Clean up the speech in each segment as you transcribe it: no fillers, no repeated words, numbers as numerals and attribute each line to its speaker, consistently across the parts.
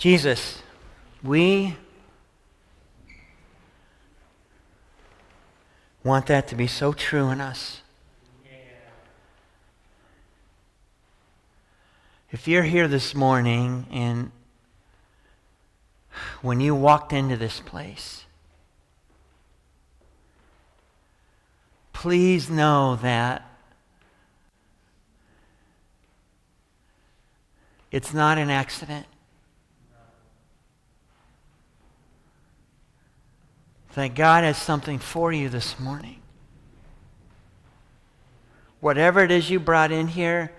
Speaker 1: Jesus, we want that to be so true in us. If you're here this morning and when you walked into this place, please know that it's not an accident. That God has something for you this morning. Whatever it is you brought in here,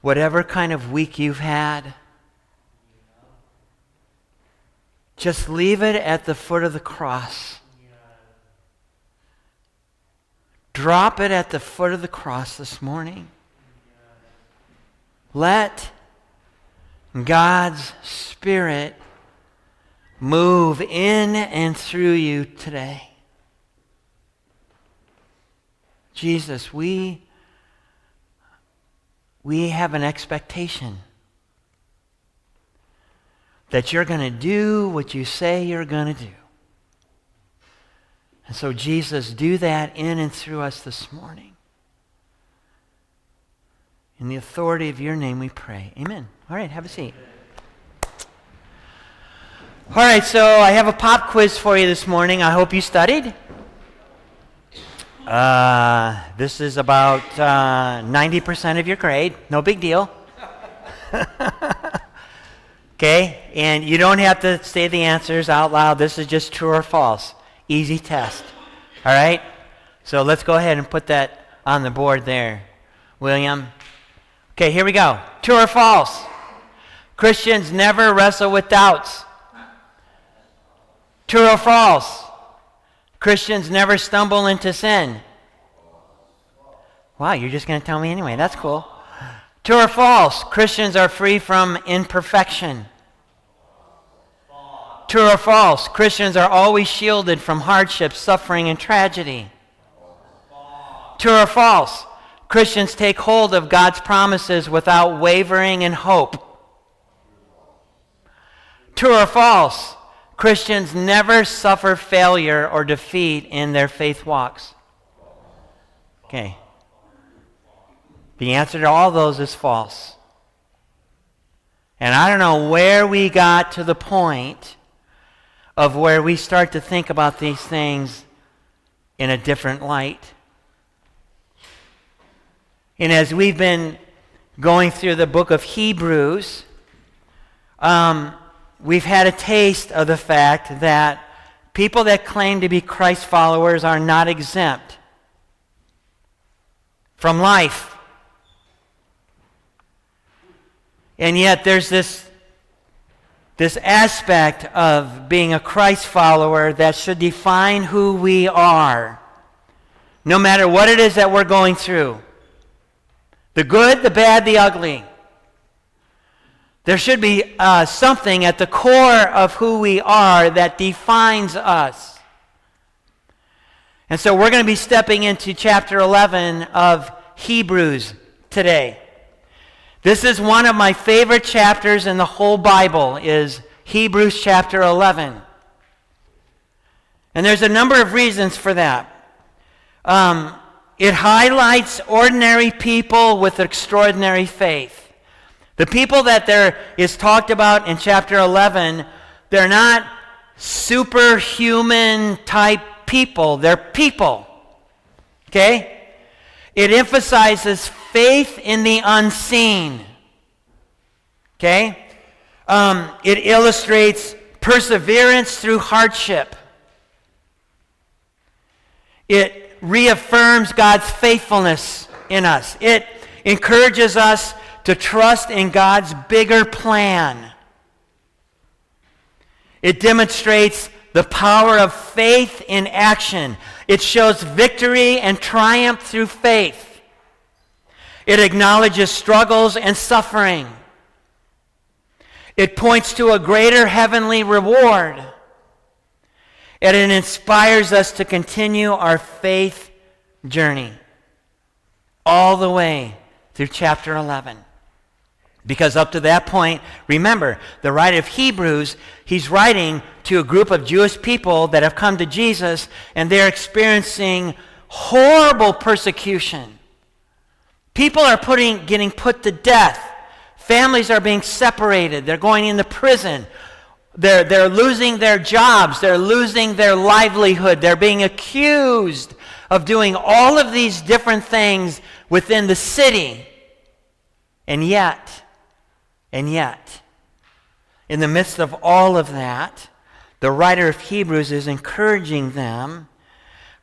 Speaker 1: whatever kind of week you've had, just leave it at the foot of the cross. Drop it at the foot of the cross this morning. Let God's Spirit move in and through you today. Jesus, we have an expectation that you're going to do what you say you're going to do. And so, Jesus, do that in and through us this morning. In the authority of your name we pray. Amen. All right, have a seat. All right, so I have a pop quiz for you this morning. I hope you studied. This is about 90% of your grade. No big deal. Okay, and you don't have to say the answers out loud. This is just true or false. Easy test. All right? So let's go ahead and put that on the board there, William. Okay, here we go. True or false? Christians never wrestle with doubts. True or false? Christians never stumble into sin. Wow, you're just going to tell me anyway. That's cool. True or false? Christians are free from imperfection. True or false? Christians are always shielded from hardship, suffering, and tragedy. True or false? Christians take hold of God's promises without wavering in hope. True or false? Christians never suffer failure or defeat in their faith walks. Okay. The answer to all those is false. And I don't know where we got to the point of where we start to think about these things in a different light. And as we've been going through the book of Hebrews, we've had a taste of the fact that people that claim to be Christ followers are not exempt from life. And yet there's this aspect of being a Christ follower that should define who we are, no matter what it is that we're going through. The good, the bad, the ugly. There should be something at the core of who we are that defines us. And so we're going to be stepping into chapter 11 of Hebrews today. This is one of my favorite chapters in the whole Bible, is Hebrews chapter 11. And there's a number of reasons for that. It highlights ordinary people with extraordinary faith. The people that there is talked about in chapter 11, they're not superhuman type people. They're people. Okay? It emphasizes faith in the unseen. Okay? It illustrates perseverance through hardship. It reaffirms God's faithfulness in us. It encourages us to trust in God's bigger plan. It demonstrates the power of faith in action. It shows victory and triumph through faith. It acknowledges struggles and suffering. It points to a greater heavenly reward. And it inspires us to continue our faith journey all the way through chapter 11. Because up to that point, remember, the writer of Hebrews, he's writing to a group of Jewish people that have come to Jesus, and they're experiencing horrible persecution. People are getting put to death. Families are being separated. They're going into prison. They're losing their jobs. They're losing their livelihood. They're being accused of doing all of these different things within the city. And yet, in the midst of all of that, the writer of Hebrews is encouraging them,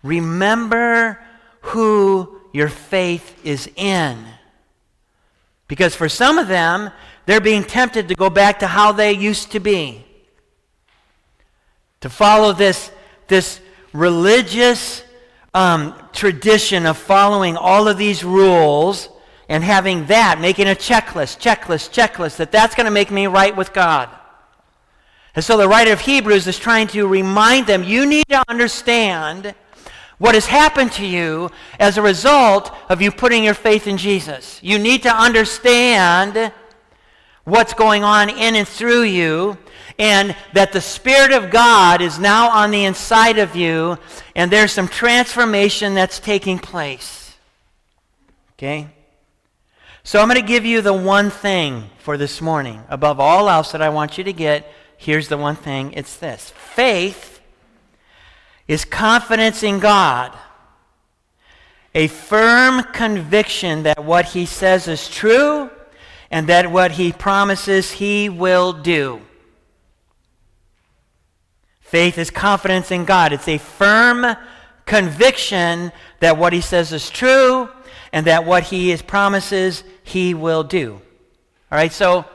Speaker 1: remember who your faith is in. Because for some of them, they're being tempted to go back to how they used to be. To follow this religious tradition of following all of these rules and having that, making a checklist, that's going to make me right with God. And so the writer of Hebrews is trying to remind them, you need to understand what has happened to you as a result of you putting your faith in Jesus. You need to understand what's going on in and through you, and that the Spirit of God is now on the inside of you, and there's some transformation that's taking place. Okay? So I'm going to give you the one thing for this morning. Above all else that I want you to get, here's the one thing. It's this. Faith is confidence in God, a firm conviction that what he says is true and that what he promises he will do. Faith is confidence in God. It's a firm conviction that what he says is true and that what he promises he will do. All right, so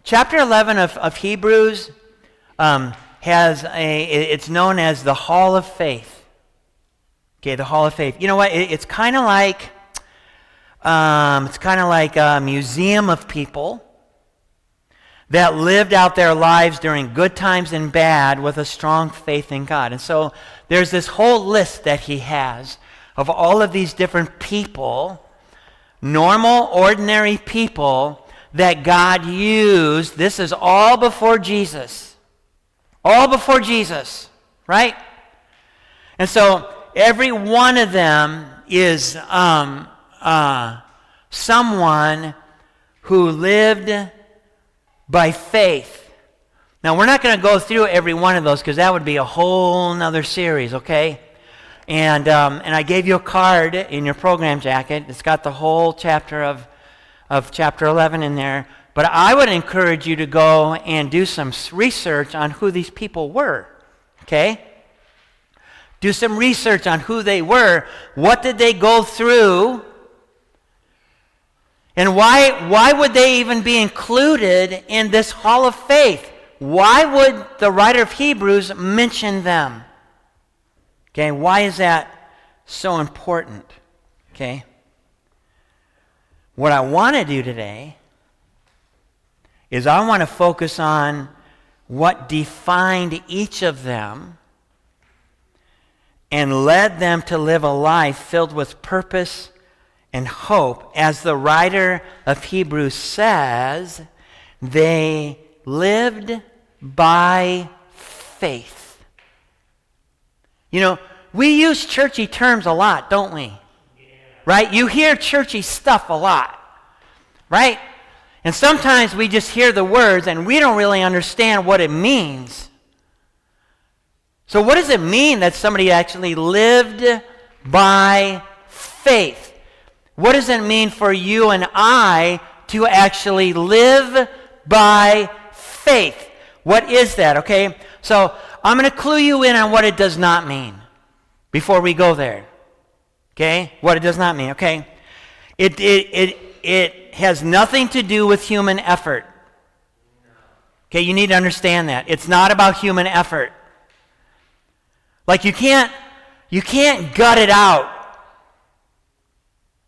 Speaker 1: chapter 11 of Hebrews it's known as the Hall of Faith. Okay, the Hall of Faith. You know what? It's kind of like a museum of people that lived out their lives during good times and bad with a strong faith in God. And so there's this whole list that he has of all of these different people, normal, ordinary people that God used. This is all before Jesus. All before Jesus, right? And so every one of them is someone who lived by faith. Now, we're not going to go through every one of those because that would be a whole nother series, okay? And I gave you a card in your program jacket. It's got the whole chapter of chapter 11 in there. But I would encourage you to go and do some research on who these people were, okay? Do some research on who they were. What did they go through? And why would they even be included in this Hall of Faith? Why would the writer of Hebrews mention them? Okay, why is that so important? Okay? What I want to do today is I want to focus on what defined each of them and led them to live a life filled with purpose and hope. As the writer of Hebrews says, they lived by faith. You know, we use churchy terms a lot, don't we? Yeah. Right? You hear churchy stuff a lot, right? And sometimes we just hear the words and we don't really understand what it means. So what does it mean that somebody actually lived by faith? What does it mean for you and I to actually live by faith? What is that, okay? So I'm going to clue you in on what it does not mean before we go there. Okay? What it does not mean, okay? It has nothing to do with human effort. Okay, you need to understand that. It's not about human effort. Like you can't gut it out.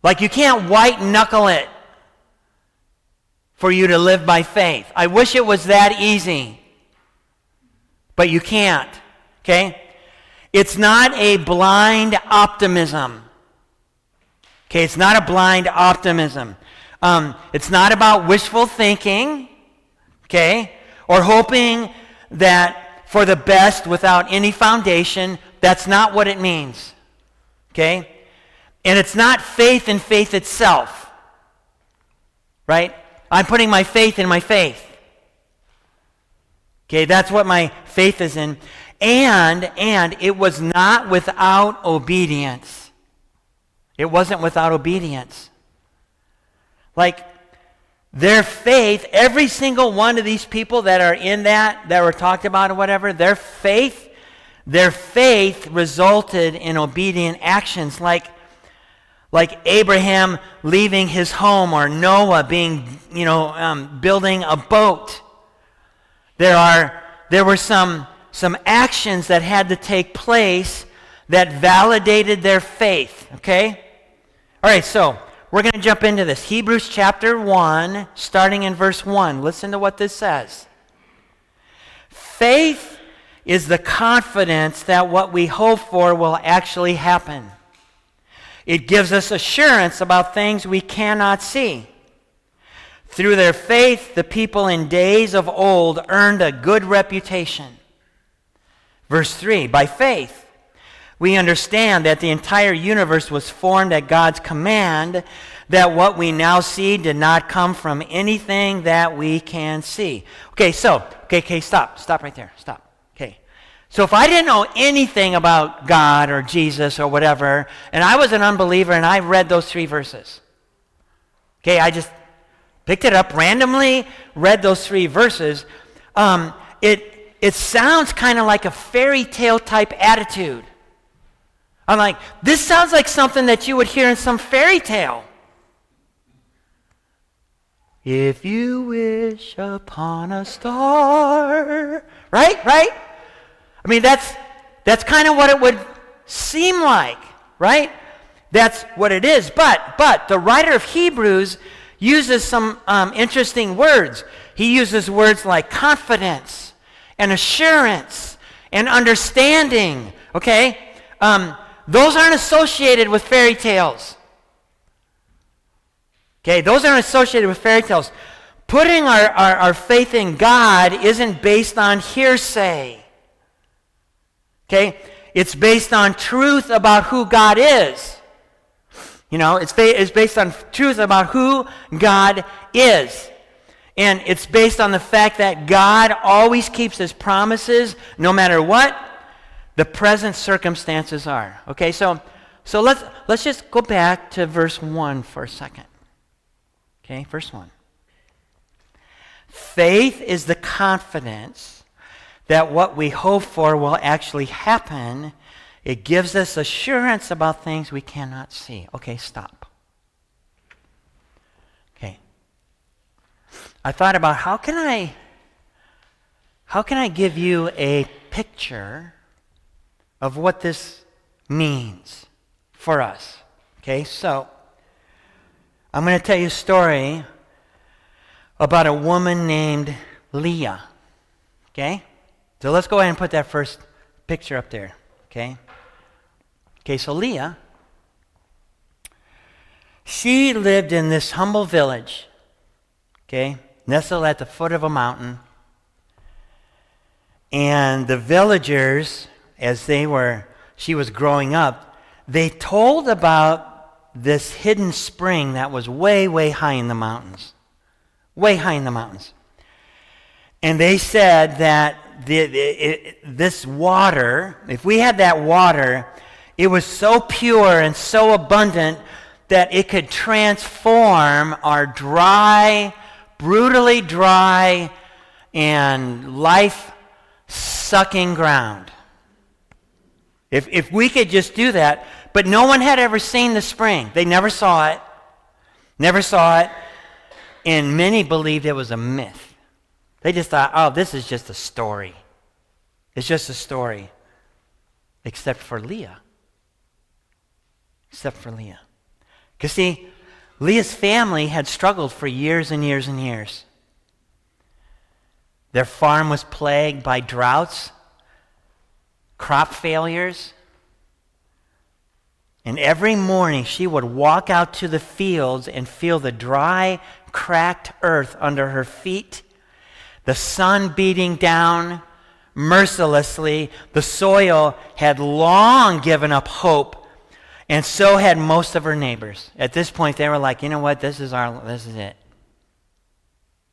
Speaker 1: Like you can't white knuckle it for you to live by faith. I wish it was that easy. But you can't. Okay? It's not a blind optimism. Okay, it's not a blind optimism. It's not about wishful thinking, okay, or hoping that for the best without any foundation. That's not what it means, okay? And it's not faith in faith itself, right? I'm putting my faith in my faith. Okay, that's what my faith is in. And it was not without obedience. It wasn't without obedience. Like, their faith, every single one of these people that are in that were talked about or whatever, their faith resulted in obedient actions, like Abraham leaving his home, or Noah being, building a boat. There were some actions that had to take place that validated their faith, okay? All right, so we're going to jump into this. Hebrews chapter 1, starting in verse 1. Listen to what this says. Faith is the confidence that what we hope for will actually happen. It gives us assurance about things we cannot see. Through their faith, the people in days of old earned a good reputation. Verse 3, by faith, we understand that the entire universe was formed at God's command, that what we now see did not come from anything that we can see. Okay, stop right there, stop. Okay, so if I didn't know anything about God or Jesus or whatever, and I was an unbeliever and I read those 3 verses, okay, I just picked it up randomly, read those 3 verses, it sounds kind of like a fairy tale type attitude. I'm like, this sounds like something that you would hear in some fairy tale. If you wish upon a star, right? I mean, that's kind of what it would seem like, right? That's what it is. But the writer of Hebrews uses some interesting words. He uses words like confidence and assurance and understanding, okay? Those aren't associated with fairy tales. Okay, those aren't associated with fairy tales. Putting our faith in God isn't based on hearsay. Okay, it's based on truth about who God is. It's based on truth about who God is. And it's based on the fact that God always keeps his promises no matter what the present circumstances are. Okay, so let's just go back to verse 1 for a second. Okay, verse 1. Faith is the confidence that what we hope for will actually happen. It gives us assurance about things we cannot see. Okay, stop. Okay. I thought about how can I give you a picture of what this means for us. Okay, so I'm going to tell you a story about a woman named Leah. Okay? So let's go ahead and put that first picture up there. Okay? Okay, so Leah, she lived in this humble village, okay, nestled at the foot of a mountain. And the villagers, as she was growing up, they told about this hidden spring that was way, way high in the mountains. Way high in the mountains. And they said that this water, if we had that water, it was so pure and so abundant that it could transform our dry, brutally dry, and life-sucking ground. If we could just do that, but no one had ever seen the spring. They never saw it. Never saw it. And many believed it was a myth. They just thought, oh, this is just a story. It's just a story. Except for Leah. Except for Leah. Because see, Leah's family had struggled for years and years and years. Their farm was plagued by droughts, crop failures, And every morning she would walk out to the fields and feel the dry, cracked earth under her feet, the sun beating down mercilessly. The soil had long given up hope, and so had most of her neighbors. At this point, they were like, you know what, this is it.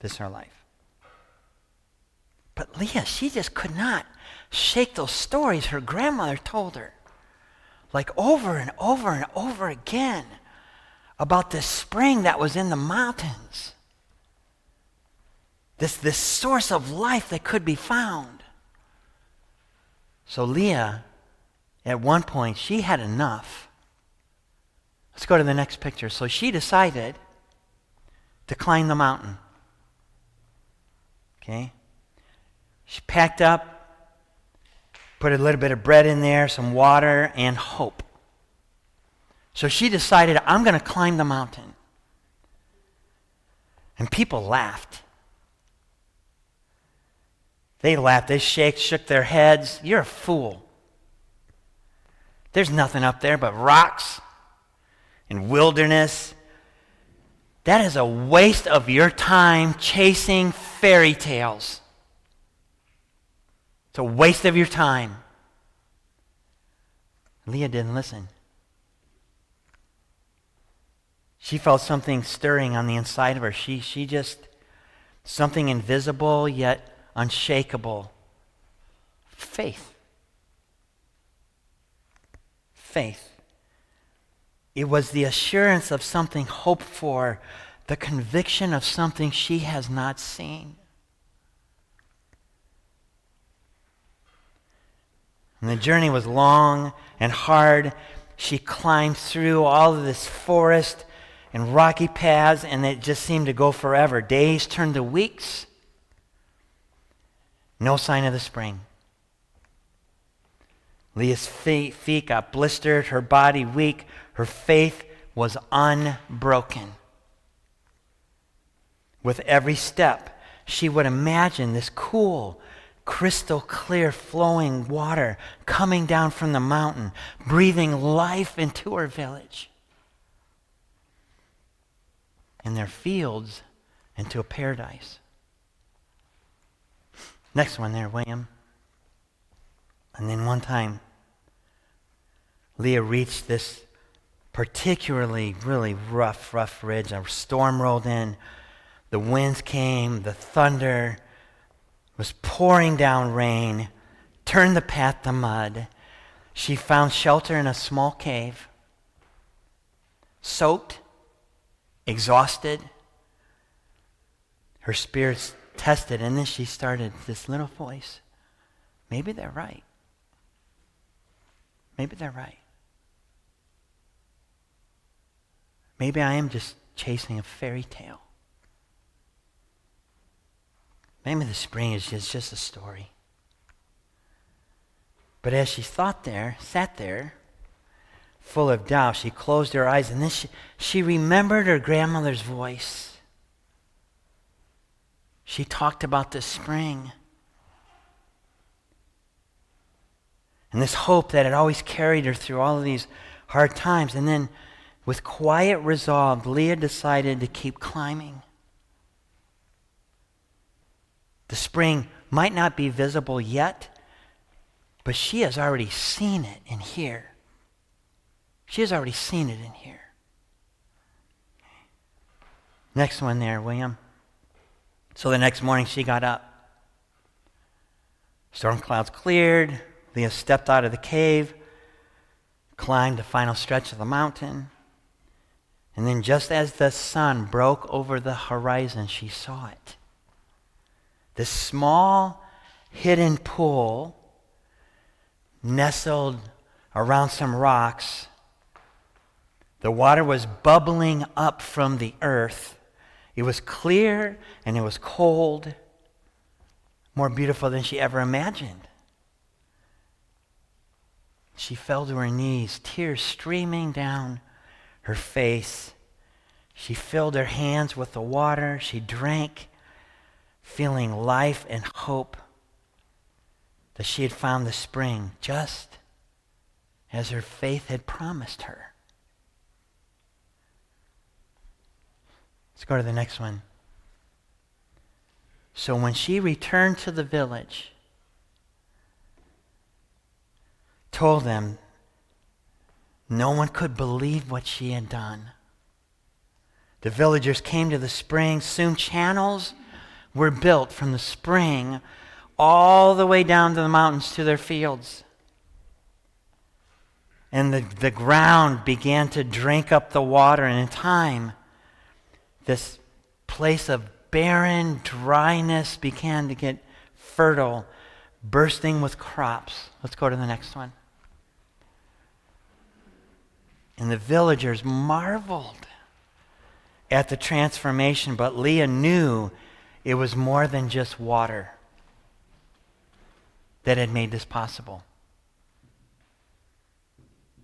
Speaker 1: This is our life. But Leah, she just could not shake those stories her grandmother told her, like over and over and over again, about this spring that was in the mountains. This source of life that could be found. So Leah, at one point, she had enough. Let's go to the next picture. So she decided to climb the mountain. Okay? She packed up, put a little bit of bread in there, some water, and hope. So she decided, I'm going to climb the mountain. And people laughed. They laughed. They shook their heads. You're a fool. There's nothing up there but rocks and wilderness. That is a waste of your time chasing fairy tales. It's a waste of your time. Leah didn't listen. She felt something stirring on the inside of her. She just, something invisible yet unshakable. Faith. Faith. It was the assurance of something hoped for, the conviction of something she has not seen. And the journey was long and hard. She climbed through all of this forest and rocky paths, and it just seemed to go forever. Days turned to weeks. No sign of the spring. Leah's feet got blistered, her body weak, her faith was unbroken. With every step, she would imagine this cool, crystal clear flowing water coming down from the mountain, breathing life into her village. And their fields into a paradise. Next one there, William. And then one time, Leah reached this particularly really rough ridge. A storm rolled in. The winds came. The thunder was pouring down rain, turned the path to mud. She found shelter in a small cave, soaked, exhausted. Her spirits tested, and then she started this little voice. Maybe they're right. Maybe they're right. Maybe I am just chasing a fairy tale. Maybe the spring is just a story. But as she sat there, full of doubt, she closed her eyes, and then she remembered her grandmother's voice. She talked about the spring. And this hope that had always carried her through all of these hard times. And then, with quiet resolve, Leah decided to keep climbing. The spring might not be visible yet, but she has already seen it in here. She has already seen it in here. Next one there, William. So the next morning she got up. Storm clouds cleared. Leah stepped out of the cave, climbed the final stretch of the mountain, and then just as the sun broke over the horizon, she saw it. This small, hidden pool nestled around some rocks. The water was bubbling up from the earth. It was clear and it was cold, more beautiful than she ever imagined. She fell to her knees, tears streaming down her face. She filled her hands with the water. She drank, feeling life and hope that she had found the spring just as her faith had promised her. Let's go to the next one. So when she returned to the village, told them no one could believe what she had done. The villagers came to the spring. Soon channels were built from the spring all the way down to the mountains to their fields. And the ground began to drink up the water. And in time, this place of barren dryness began to get fertile, bursting with crops. Let's go to the next one. And the villagers marveled at the transformation, but Leah knew it was more than just water that had made this possible.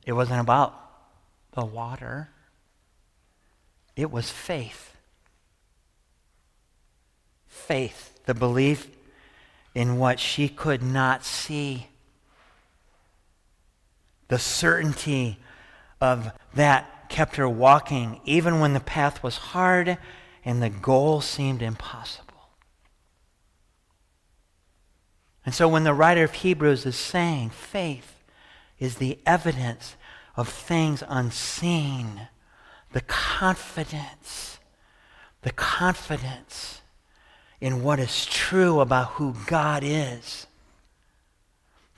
Speaker 1: It wasn't about the water. It was faith. Faith, the belief in what she could not see. The certainty of that kept her walking even when the path was hard and the goal seemed impossible. And so when the writer of Hebrews is saying faith is the evidence of things unseen, the confidence in what is true about who God is.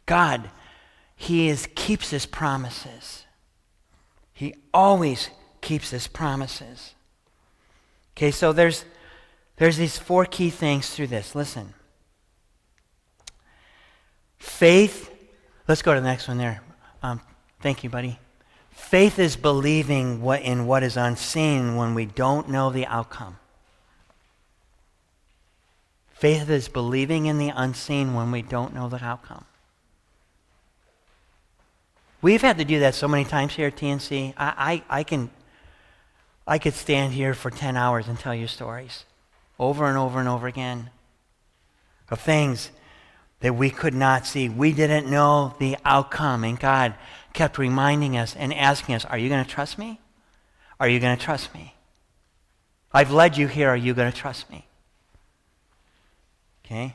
Speaker 1: God, He keeps His promises. He always keeps His promises. Okay, so there's these 4 key things through this. Listen. Faith, let's go to the next one there. Thank you, buddy. Faith is believing in what is unseen when we don't know the outcome. Faith is believing in the unseen when we don't know the outcome. We've had to do that so many times here at TNC. I could stand here for 10 hours and tell you stories over and over and over again of things that we could not see. We didn't know the outcome, and God kept reminding us and asking us, are you going to trust me? Are you going to trust me? I've led you here. Are you going to trust me? Okay.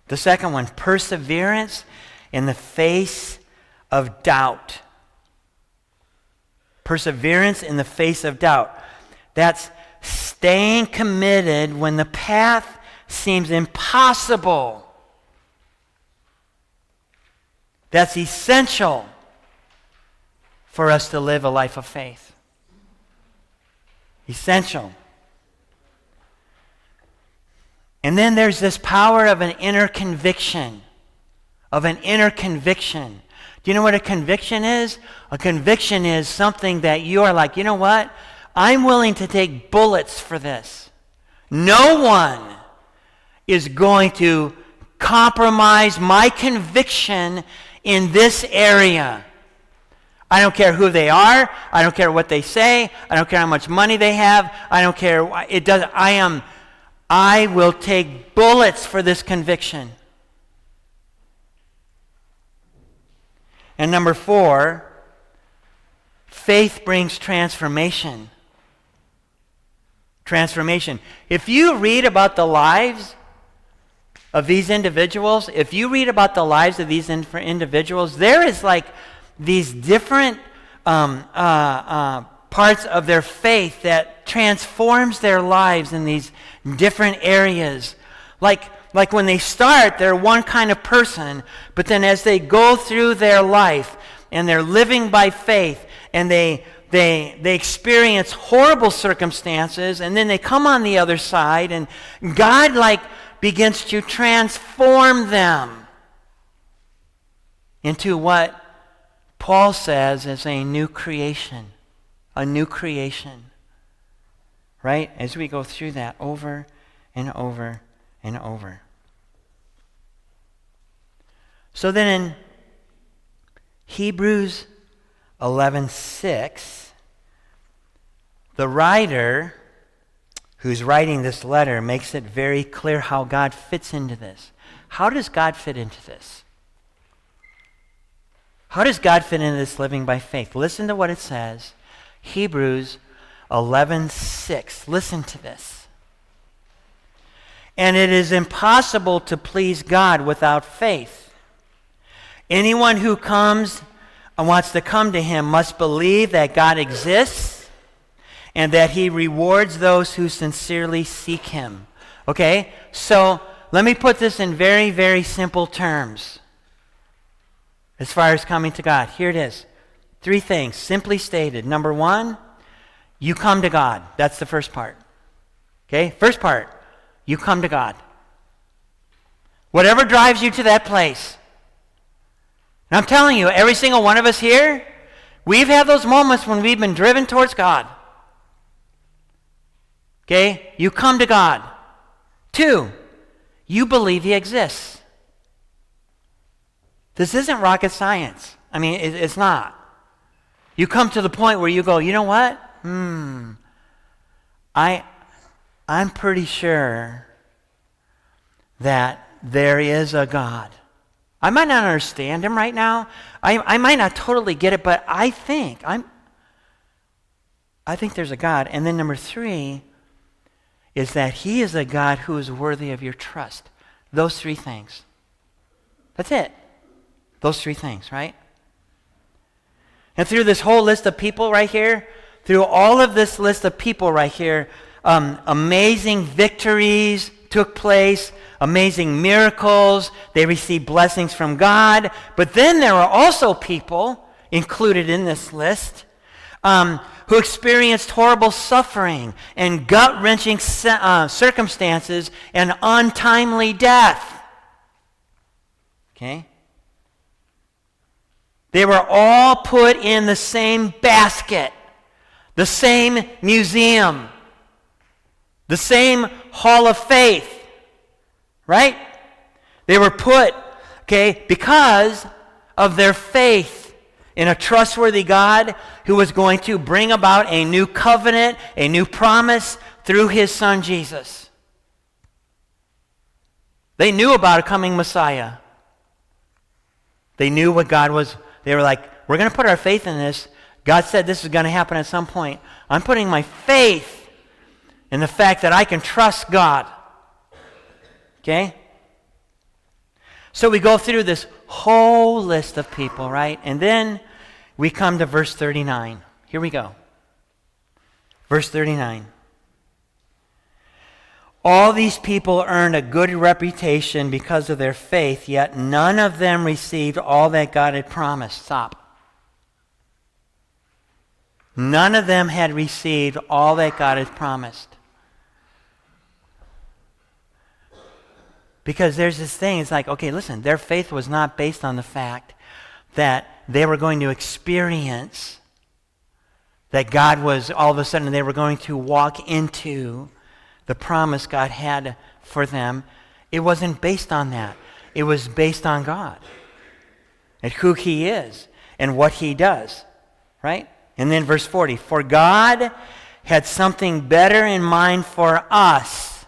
Speaker 1: The second one, perseverance in the face of doubt. Perseverance in the face of doubt. That's staying committed when the path seems impossible. That's essential for us to live a life of faith. Essential. And then there's this power of an inner conviction. Of an inner conviction. Do you know what a conviction is? A conviction is something that you are like, you know what? I'm willing to take bullets for this. No one is going to compromise my conviction in this area. I don't care who they are. I don't care what they say. I don't care how much money they have. I don't care. It doesn't. I will take bullets for this conviction. And number 4, faith brings transformation. Transformation. If you read about the lives of these individuals, there is like these different parts of their faith that transforms their lives in these different areas. Like when they start, they're one kind of person, but then as they go through their life and they're living by faith and they experience horrible circumstances, and then they come on the other side and God begins to transform them into what Paul says is a new creation. A new creation. Right? As we go through that over and over and over. So then in Hebrews 11:6, the writer who's writing this letter makes it very clear how God fits into this. How does God fit into this? How does God fit into this living by faith? Listen to what it says. Hebrews 11:6. Listen to this. And it is impossible to please God without faith. Anyone who comes and wants to come to him must believe that God exists and that he rewards those who sincerely seek him. Okay? So let me put this in very, very simple terms as far as coming to God. Here it is. 3 things, simply stated. Number 1, you come to God. That's the first part. Okay? First part, you come to God. Whatever drives you to that place. And I'm telling you, every single one of us here, we've had those moments when we've been driven towards God. Okay? You come to God. 2, you believe he exists. This isn't rocket science. I mean, it's not. You come to the point where you go, you know what? I'm pretty sure that there is a God. I might not understand him right now. I might not totally get it, but I think there's a God. And then number 3 is that he is a God who is worthy of your trust. Those 3 things. That's it. Those 3 things, right? And through this whole list of people right here, through all of this list of people right here, amazing victories took place, amazing miracles, they received blessings from God. But then there are also people included in this list who experienced horrible suffering and gut-wrenching circumstances and untimely death. Okay? They were all put in the same basket, the same museum, the same hall of faith, right? They were put, okay, because of their faith in a trustworthy God who was going to bring about a new covenant, a new promise through his son Jesus. They knew about a coming Messiah. They knew what God was. They were like, we're going to put our faith in this. God said this is going to happen at some point. I'm putting my faith in the fact that I can trust God. Okay? So we go through this whole list of people, right? And then we come to verse 39. Here we go. Verse 39. All these people earned a good reputation because of their faith, yet none of them received all that God had promised. Stop. None of them had received all that God had promised. Because there's this thing, it's like, okay, listen, their faith was not based on the fact that they were going to experience that God was, all of a sudden, they were going to walk into the promise God had for them. It wasn't based on that. It was based on God and who he is and what he does, right? And then verse 40, for God had something better in mind for us.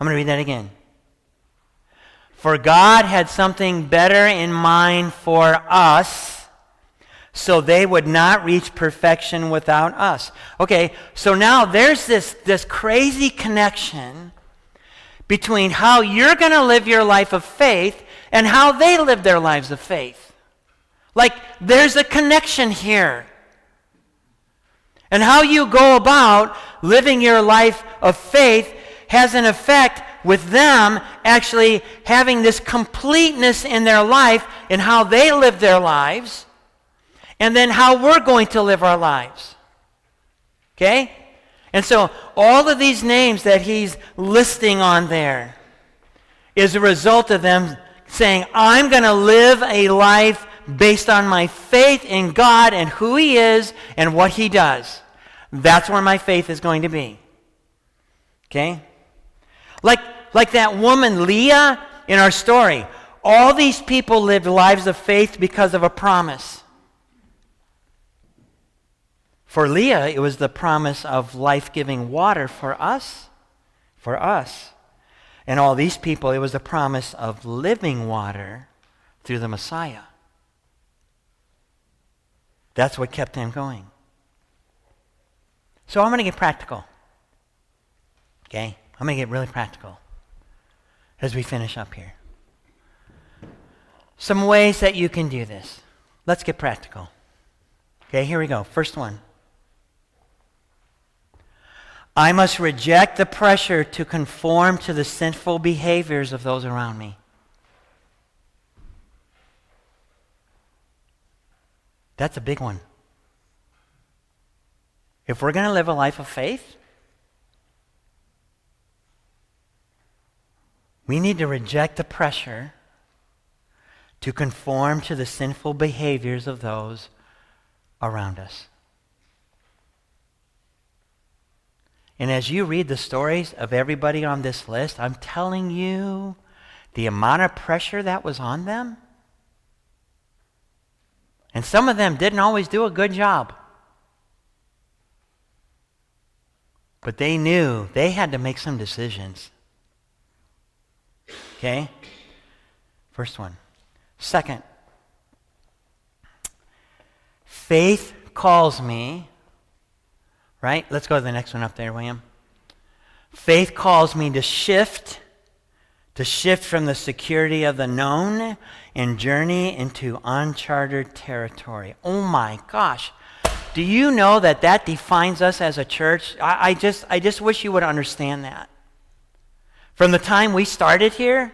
Speaker 1: I'm going to read that again. For God had something better in mind for us, so they would not reach perfection without us. Okay, so now there's this crazy connection between how you're going to live your life of faith and how they live their lives of faith. Like, there's a connection here. And how you go about living your life of faith has an effect with them actually having this completeness in their life in how they live their lives, and then how we're going to live our lives. Okay? And so all of these names that he's listing on there is a result of them saying, I'm going to live a life based on my faith in God and who he is and what he does. That's where my faith is going to be. Okay? Like that woman Leah in our story. All these people lived lives of faith because of a promise. For Leah, it was the promise of life-giving water for us. And all these people, it was the promise of living water through the Messiah. That's what kept them going. So I'm going to get practical. Okay? I'm going to get really practical as we finish up here. Some ways that you can do this. Let's get practical. Okay, here we go. First one. I must reject the pressure to conform to the sinful behaviors of those around me. That's a big one. If we're going to live a life of faith, we need to reject the pressure to conform to the sinful behaviors of those around us. And as you read the stories of everybody on this list, I'm telling you, the amount of pressure that was on them, and some of them didn't always do a good job. But they knew they had to make some decisions. Okay? First one. Second, faith calls me, right? Let's go to the next one up there, William. Faith calls me to shift from the security of the known and journey into uncharted territory. Oh my gosh. Do you know that defines us as a church? I just wish you would understand that. From the time we started here,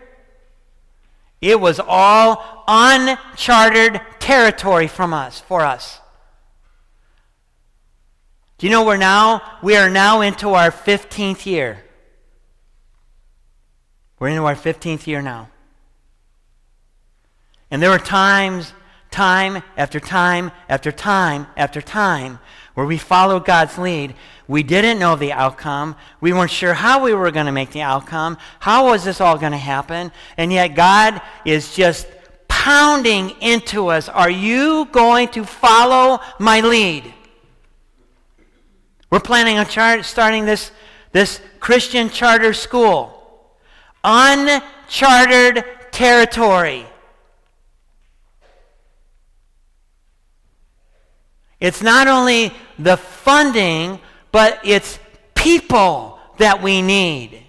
Speaker 1: it was all uncharted territory for us. Do you know we are now into our 15th year. We're into our 15th year now. And there were times, time after time after time after time, where we followed God's lead. We didn't know the outcome. We weren't sure how we were going to make the outcome. How was this all going to happen? And yet God is just pounding into us. Are you going to follow my lead? We're planning on starting this Christian charter school. Uncharted territory. It's not only the funding, but it's people that we need.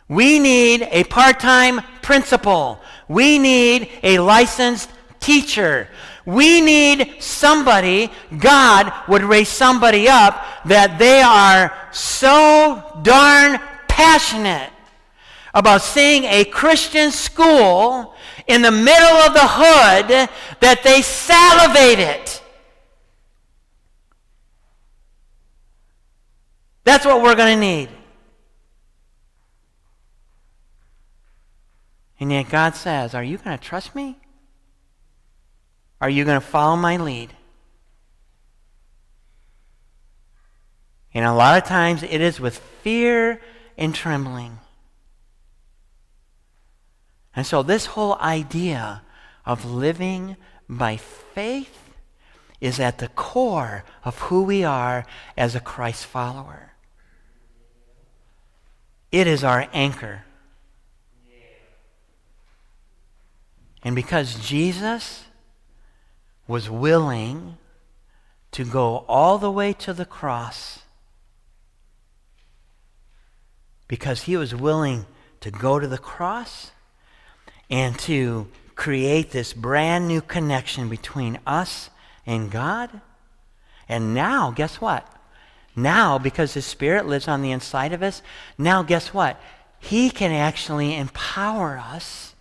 Speaker 1: We need a part-time principal. We need a licensed teacher. We need somebody, God would raise somebody up that they are so darn passionate about seeing a Christian school in the middle of the hood that they salivate it. That's what we're going to need. And yet God says, are you going to trust me? Are you going to follow my lead? And a lot of times it is with fear and trembling. And so this whole idea of living by faith is at the core of who we are as a Christ follower. It is our anchor. And because Jesus was willing to go all the way to the cross, because he was willing to go to the cross and to create this brand new connection between us and God. And now, guess what? Now, because his Spirit lives on the inside of us, now guess what? He can actually empower us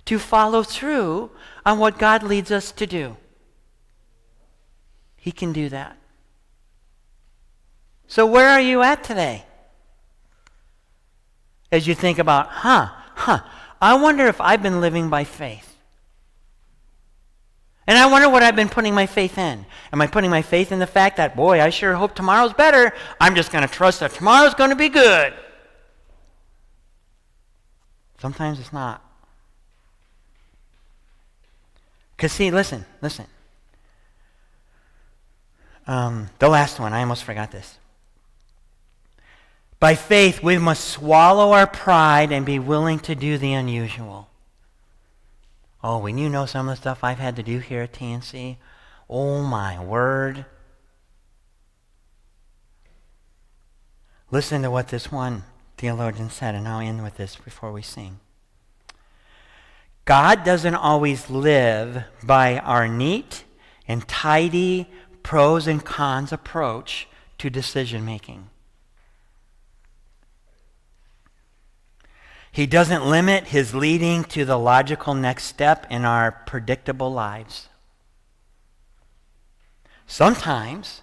Speaker 1: to follow through on what God leads us to do. He can do that. So where are you at today? As you think about, I wonder if I've been living by faith. And I wonder what I've been putting my faith in. Am I putting my faith in the fact that, boy, I sure hope tomorrow's better. I'm just going to trust that tomorrow's going to be good. Sometimes it's not. Because see, listen. The last one, I almost forgot this. By faith, we must swallow our pride and be willing to do the unusual. Oh, when you know some of the stuff I've had to do here at TNC, oh my word. Listen to what this one theologian said, and I'll end with this before we sing. God doesn't always live by our neat and tidy pros and cons approach to decision making. He doesn't limit his leading to the logical next step in our predictable lives. Sometimes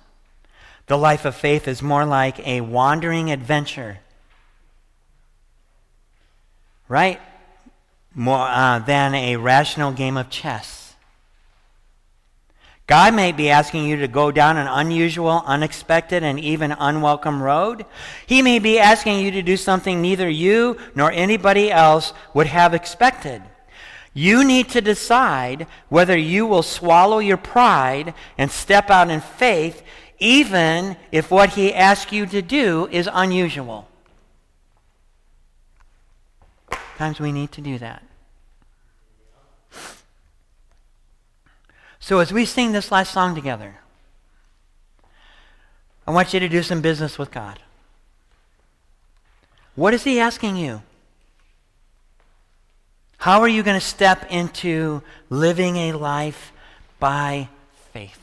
Speaker 1: the life of faith is more like a wandering adventure, right? More than a rational game of chess. God may be asking you to go down an unusual, unexpected, and even unwelcome road. He may be asking you to do something neither you nor anybody else would have expected. You need to decide whether you will swallow your pride and step out in faith, even if what he asks you to do is unusual. Sometimes we need to do that. So as we sing this last song together, I want you to do some business with God. What is he asking you? How are you going to step into living a life by faith?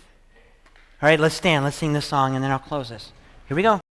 Speaker 1: All right, let's stand. Let's sing this song, and then I'll close this. Here we go.